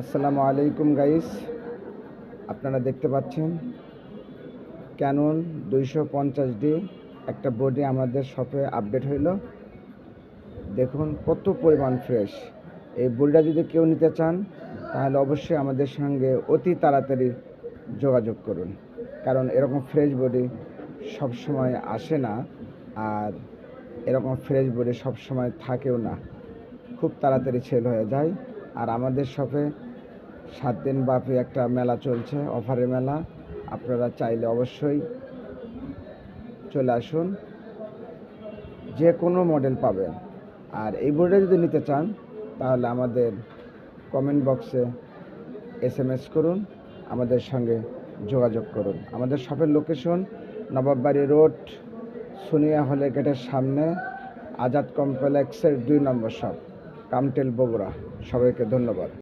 আসসালামু আলাইকুম গাইস, আপনারা দেখতে পাচ্ছেন ক্যানন 250D একটা বডি আমাদের শপে আপডেট হইল। দেখুন কত পরিমাণ ফ্রেশ। এই বডিটা যদি কেউ নিতে চান তাহলে অবশ্যই আমাদের সঙ্গে অতি তাড়াতাড়ি যোগাযোগ করুন, কারণ এরকম ফ্রেশ বডি সবসময় আসে না, আর এরকম ফ্রেশ বডি সবসময় থাকেও না, খুব তাড়াতাড়ি সেল হয়ে যায়। আর আমাদের শপে 7 দিন ব্যাপী একটা মেলা চলছে, অফারের মেলা। আপনারা চাইলে অবশ্যই চলে আসুন, যে কোনো মডেল পাবেন। আর এই বোর্ডে যদি নিতে চান তাহলে আমাদের কমেন্ট বক্সে SMS করুন, আমাদের সঙ্গে যোগাযোগ করুন। আমাদের শপের লোকেশন নবাববাড়ি রোড, সোনিয়া হলের গেটের সামনে, আজাদ কমপ্লেক্সের 2 নম্বর শপ, কামটেল, বগুড়া। সবাইকে ধন্যবাদ।